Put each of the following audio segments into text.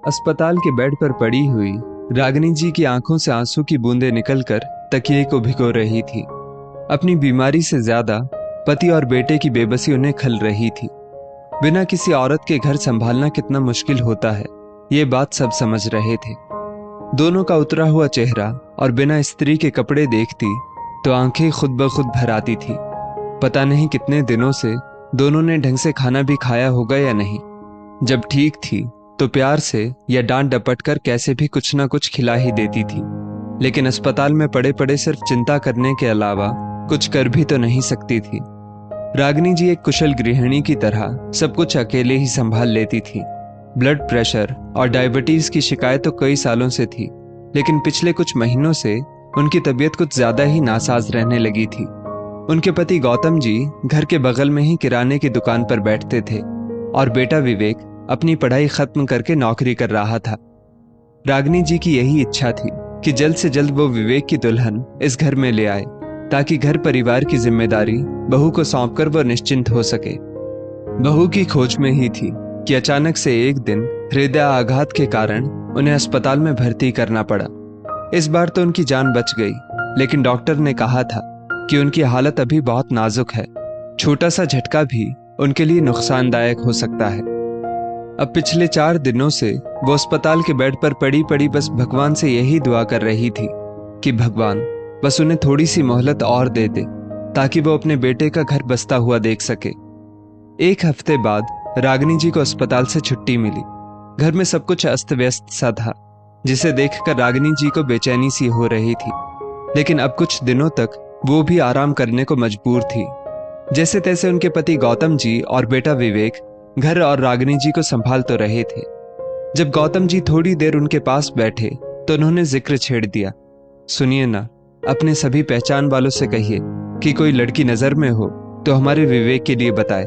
अस्पताल के बेड पर पड़ी हुई रागिनी जी की आंखों से आंसू की बूंदें निकलकर तकिए को भिगो रही थी। अपनी बीमारी से ज्यादा पति और बेटे की बेबसी उन्हें खल रही थी। बिना किसी औरत के घर संभालना कितना मुश्किल होता है, ये बात सब समझ रहे थे। दोनों का उतरा हुआ चेहरा और बिना स्त्री के कपड़े देखती तो आंखें खुद ब खुद भर आती थी। पता नहीं कितने दिनों से दोनों ने ढंग से खाना भी खाया होगा या नहीं। जब ठीक थी तो प्यार से या डांट डपट कर कैसे भी कुछ ना कुछ खिला ही देती थी, लेकिन अस्पताल में पड़े पड़े सिर्फ चिंता करने के अलावा कुछ कर भी तो नहीं सकती थी। रागिनी जी एक कुशल गृहिणी की तरह सब कुछ अकेले ही संभाल लेती थी। ब्लड प्रेशर और डायबिटीज की शिकायत तो कई सालों से थी, लेकिन पिछले कुछ महीनों से उनकी तबीयत कुछ ज्यादा ही नासाज रहने लगी थी। उनके पति गौतम जी घर के बगल में ही किराने की दुकान पर बैठते थे और बेटा विवेक अपनी पढ़ाई खत्म करके नौकरी कर रहा था। रागिनी जी की यही इच्छा थी कि जल्द से जल्द वो विवेक की दुल्हन इस घर में ले आए, ताकि घर परिवार की जिम्मेदारी बहू को सौंपकर वो निश्चिंत हो सके। बहू की खोज में ही थी कि अचानक से एक दिन हृदय आघात के कारण उन्हें अस्पताल में भर्ती करना पड़ा। इस बार तो उनकी जान बच गई, लेकिन डॉक्टर ने कहा था कि उनकी हालत अभी बहुत नाजुक है। छोटा सा झटका भी उनके लिए नुकसानदायक हो सकता है। अब पिछले 4 दिनों से वो अस्पताल के बेड पर पड़ी पड़ी बस भगवान से यही दुआ कर रही थी कि भगवान बस उन्हें थोड़ी सी मोहलत और दे दे, ताकि वो अपने बेटे का घर बसता हुआ देख सके। 1 हफ्ते बाद रागिनी जी को अस्पताल से छुट्टी मिली। घर में सब कुछ अस्त व्यस्त सा था, जिसे देखकर रागिनी जी को बेचैनी सी हो रही थी, लेकिन अब कुछ दिनों तक वो भी आराम करने को मजबूर थी। जैसे तैसे उनके पति गौतम जी और बेटा विवेक घर और रागिनी जी को संभाल तो रहे थे। जब गौतम जी थोड़ी देर उनके पास बैठे तो उन्होंने जिक्र छेड़ दिया, सुनिए ना, अपने सभी पहचान वालों से कहिए कि कोई लड़की नजर में हो तो हमारे विवेक के लिए बताए।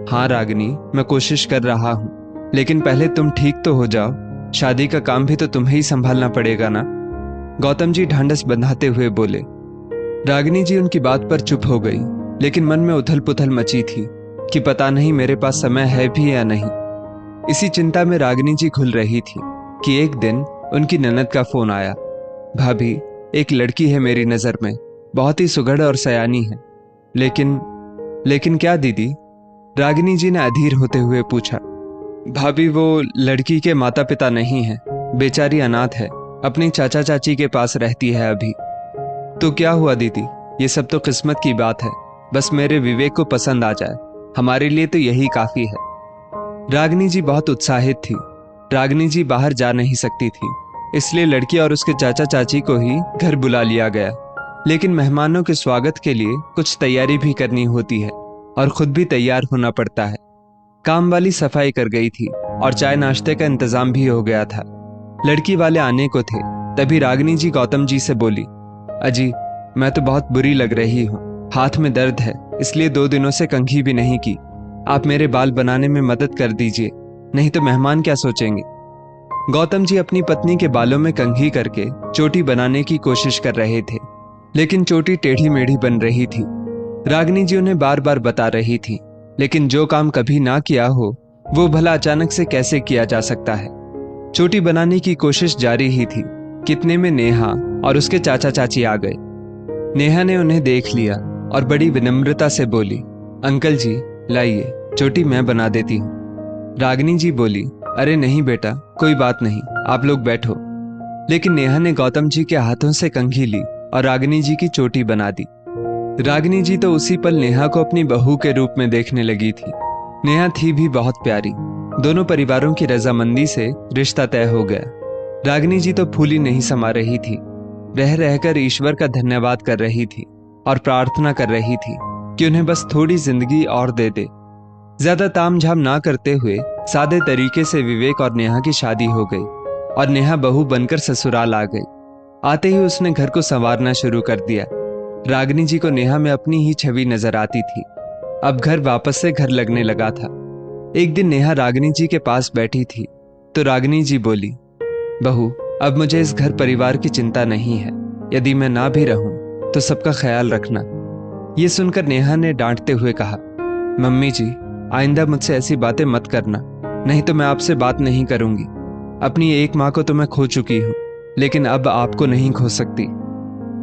हाँ रागिनी, मैं कोशिश कर रहा हूं, लेकिन पहले तुम ठीक तो हो जाओ। शादी का काम भी तो तुम्हें ही संभालना पड़ेगा ना, गौतम जी ढांढस बंधाते हुए बोले। रागिनी जी उनकी बात पर चुप हो गई, लेकिन मन में उथल पुथल मची थी कि पता नहीं मेरे पास समय है भी या नहीं। इसी चिंता में रागिनी जी घुल रही थी कि एक दिन उनकी ननद का फोन आया। भाभी, एक लड़की है मेरी नजर में, बहुत ही सुघड़ और सयानी है। लेकिन क्या दीदी? रागिनी जी ने अधीर होते हुए पूछा। भाभी, वो लड़की के माता पिता नहीं है, बेचारी अनाथ है, अपनी चाचा चाची के पास रहती है अभी। तो क्या हुआ दीदी, ये सब तो किस्मत की बात है, बस मेरे विवेक को पसंद आ जाए, हमारे लिए तो यही काफी है। रागिनी जी बहुत उत्साहित थी। रागिनी जी बाहर जा नहीं सकती थी, इसलिए लड़की और उसके चाचा चाची को ही घर बुला लिया गया। लेकिन मेहमानों के स्वागत के लिए कुछ तैयारी भी करनी होती है और खुद भी तैयार होना पड़ता है। काम वाली सफाई कर गई थी और चाय नाश्ते का इंतजाम भी हो गया था। लड़की वाले आने को थे, तभी रागिनी जी गौतम जी से बोली, अजी, मैं तो बहुत बुरी लग रही हूँ, हाथ में दर्द है, इसलिए 2 दिनों से कंघी भी नहीं की। आप मेरे बाल बनाने में मदद कर दीजिए, नहीं तो मेहमान क्या सोचेंगे। गौतम जी अपनी पत्नी के बालों में कंघी करके चोटी बनाने की कोशिश कर रहे थे, लेकिन चोटी टेढ़ी मेढ़ी बन रही थी। रागिनी जी उन्हें बार बार बता रही थी, लेकिन जो काम कभी ना किया हो वो भला अचानक से कैसे किया जा सकता है। चोटी बनाने की कोशिश जारी ही थी, कितने में नेहा और उसके चाचा चाची आ गए। नेहा ने उन्हें देख लिया और बड़ी विनम्रता से बोली, अंकल जी लाइए, चोटी मैं बना देती हूँ। रागिनी जी बोली, अरे नहीं बेटा, कोई बात नहीं, आप लोग बैठो। लेकिन नेहा ने गौतम जी के हाथों से कंघी ली और रागिनी जी की चोटी बना दी। रागिनी जी तो उसी पल नेहा को अपनी बहू के रूप में देखने लगी थी। नेहा थी भी बहुत प्यारी। दोनों परिवारों की रजामंदी से रिश्ता तय हो गया। रागिनी जी तो फूली नहीं समा रही थी, रह रहकर ईश्वर का धन्यवाद कर रही थी और प्रार्थना कर रही थी कि उन्हें बस थोड़ी जिंदगी और दे दे। ज्यादा तामझाम ना करते हुए सादे तरीके से विवेक और नेहा की शादी हो गई और नेहा बहू बनकर ससुराल आ गई। आते ही उसने घर को संवारना शुरू कर दिया। रागिनी जी को नेहा में अपनी ही छवि नजर आती थी। अब घर वापस से घर लगने लगा था। एक दिन नेहा रागिनी जी के पास बैठी थी तो रागिनी जी बोली, बहू, अब मुझे इस घर परिवार की चिंता नहीं है, यदि मैं ना भी रहूं तो सबका ख्याल रखना। ये सुनकर नेहा ने डांटते हुए कहा, मम्मी जी, आइंदा मुझसे ऐसी बातें मत करना, नहीं तो मैं आपसे बात नहीं करूंगी। अपनी एक माँ को तो मैं खो चुकी हूँ, लेकिन अब आपको नहीं खो सकती।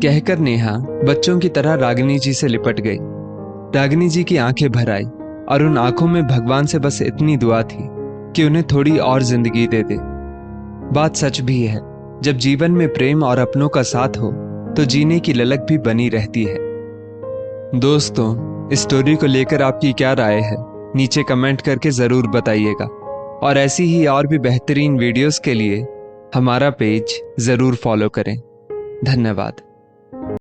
कहकर नेहा बच्चों की तरह रागिनी जी से लिपट गई। रागिनी जी की आंखें भर आई और उन आंखों में भगवान से बस इतनी दुआ थी कि उन्हें थोड़ी और जिंदगी दे दे। बात सच भी है, जब जीवन में प्रेम और अपनों का साथ हो तो जीने की ललक भी बनी रहती है। दोस्तों, इस स्टोरी को लेकर आपकी क्या राय है, नीचे कमेंट करके जरूर बताइएगा। और ऐसी ही और भी बेहतरीन वीडियोस के लिए हमारा पेज जरूर फॉलो करें। धन्यवाद।